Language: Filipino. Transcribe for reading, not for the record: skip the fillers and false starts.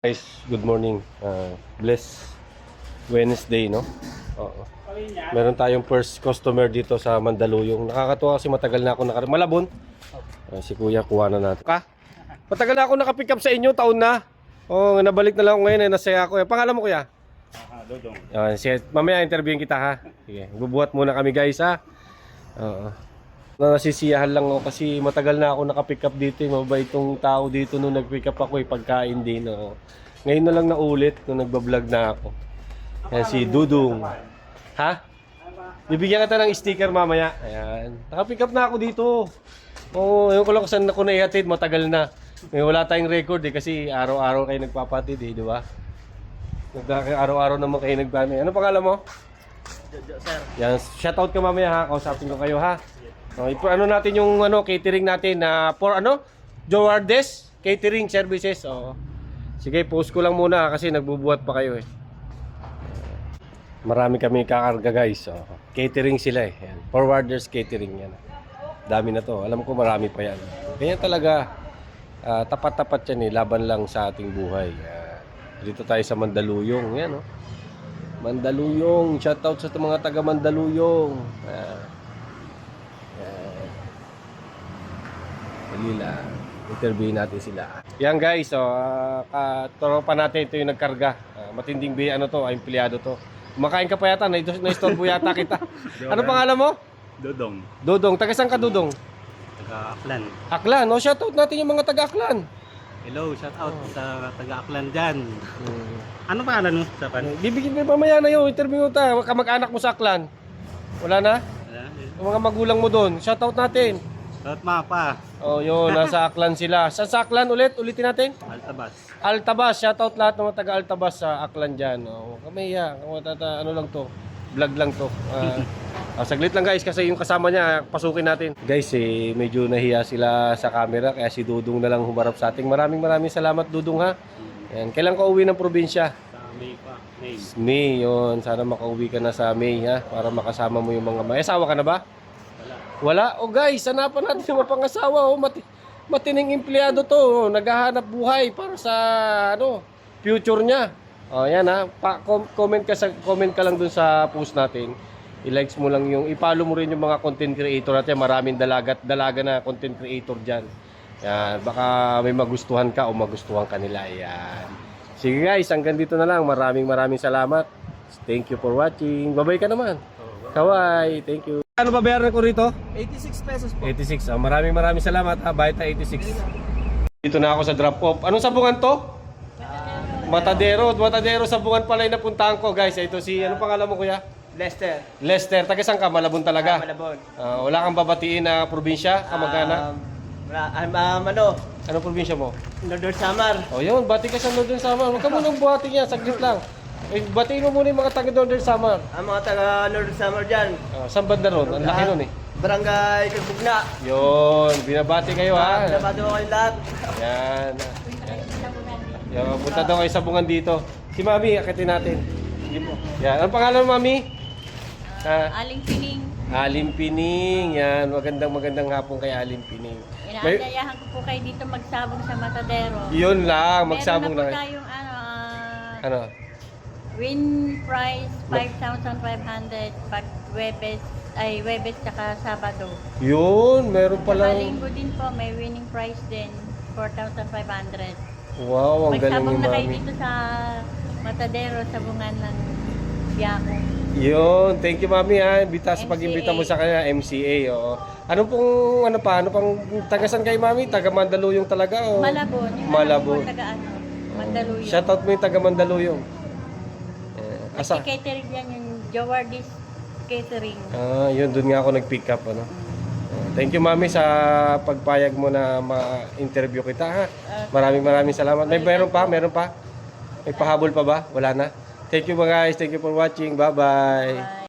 Guys, good morning. Bless Wednesday, no? Oo. Meron tayong first customer dito sa Mandaluyong. Nakakatuwa kasi matagal na ako Malabon. Si Kuya, kuha na natin. Matagal na ako nakapick up sa inyo, taon na. Oh, nabalik na lang ako ngayon, nasaya ako. Pangalan mo, Kuya? Dodong. Mamaya interviewin kita, ha? Sige, bubuhat muna kami, guys, ha? Oo. Nasisiyahan lang ako kasi matagal na ako nakapick up dito. Mabait itong tao dito nung nag-pick up ako, pagkain din. Ngayon na lang naulit nung nagbablog na ako. Yan si Dudong. Ha? Bibigyan kita ng sticker mamaya. Ayan. Nakapick up na ako dito. Oo, yung ko lang saan ako naihatid, matagal na. Wala tayong record kasi araw-araw kayo nagpapatid di ba? Araw-araw naman kayo nagpapatid. Ano pangalan mo? Jojo, sir. Yan, shoutout ka mamaya ha. Kausapin ko kayo ha. Ano natin yung catering natin na for Jowardes Catering Services. Sige, post ko lang muna kasi nagbubuhat pa kayo Marami kami kakarga guys. Catering sila Yan. Forwarders Catering yan. Dami na to. Alam ko marami pa yan. Kaya talaga tapat-tapat yan laban lang sa ating buhay. Dito tayo sa Mandaluyong. Yan Mandaluyong. Shoutout sa mga taga Mandaluyong. Lila, interviewin natin sila. Yan guys, tropa natin ito yung nagkarga. Matinding empleyado to. Kumakain ka pa yata, na-istorbo yata kita. Ano pangalan mo? Dodong. Dodong, taga saan ka Dodong? Taga Aklan. Aklan, shoutout natin yung mga taga Aklan. Hello, shout out sa taga Aklan dyan. Ano pangalan mo sa pan? Bibigyan mo mamaya na yung interview mo kamag-anak mo sa Aklan. Wala na? Yung mga magulang mo doon, shoutout natin. Shout mapa. Yun, nasa Aklan sila. Sa Aklan ulitin natin? Altabas. Altabas, shoutout lahat ng mga taga Altabas sa Aklan dyan. Kamaya, ano lang to, vlog lang to. Saglit lang guys kasi yung kasama niya, pasukin natin. Guys, medyo nahiya sila sa camera kaya si Dudong na lang humarap sa ating. Maraming salamat Dudong ha. Yan. Kailan ka uwi ng probinsya? Sa May pa. May, yun. Sana makauwi ka na sa May ha, para makasama mo yung mga may. Asawa ka na ba? Wala. Guys, hanapan natin yung mapangasawa. Matining empleyado to. Naghahanap buhay para sa future niya. Yan ha. Comment ka lang dun sa post natin. I-likes mo lang i-follow mo rin yung mga content creator natin. Maraming dalaga na content creator dyan. Yan. Baka may magustuhan ka o magustuhan ka nila. Yan. Sige guys, hanggang dito na lang. Maraming salamat. Thank you for watching. Bye-bye ka naman. Kawai. Thank you. Ano ba bayaran ko rito? 86 pesos po. 86. Maraming salamat ha. Bayad na 86. Dito na ako sa drop off. Anong sabungan to? Matadero. Matadero sabungan pala yung napuntahan ko guys. Ito ano pangalan mo kuya? Lester. Lester. Taga saan ka? Malabon talaga? Malabon. Wala kang babatiin na probinsya? Kamag-anak? Anong probinsya mo? Northern Samar. Yun. Bati ka sa Northern Samar. Huwag ka munang buhati niya. Saglit lang. Batiin mo muna yung mga taga Northern Samar. Ang mga taga Northern Samar dyan. Saan banda ron? Ang laki nun Barangay Kagbugna. Yun. Binabati kayo ha. Binabati ko kayo lahat. Yan. Yan. Punta daw kayo sa bungan dito. Si Mami, akitin natin. Yan. Ang pangalan mo, Mami? Aling Pining. Aling Pining. Yan. Magandang hapon kay Aling Pining. Inaanyayahan ko po kayo dito magsabong sa Matadero. Yun lang. Magsabong Meron na na kayo. po tayong win price 5,500 pag Webes tsaka Sabado. Yun. Meron palang. Linggo din po may winning price din 4,500. Wow. Ang galing ni Magsabong na kayo Mami. dito sa Matadero sa bungan ng Biako. Yun. Thank you, Mami ha. Sa MCA. pag-imbita mo sa kanya. MCA. Ano pang tagasan kay Mami? Taga Mandaluyong talaga o? Malabon. Yung Malabon. Taga Mandaluyong. Shoutout mo yung taga Mandaluyong. Kasi catering yan yung Jowardes Catering. Yun, doon nga ako nag-pick up, Thank you, Mami, sa pagpayag mo na ma-interview kita, ha. Maraming salamat. Meron pa? May pahabol pa ba? Wala na? Thank you, guys. Thank you for watching. Bye-bye.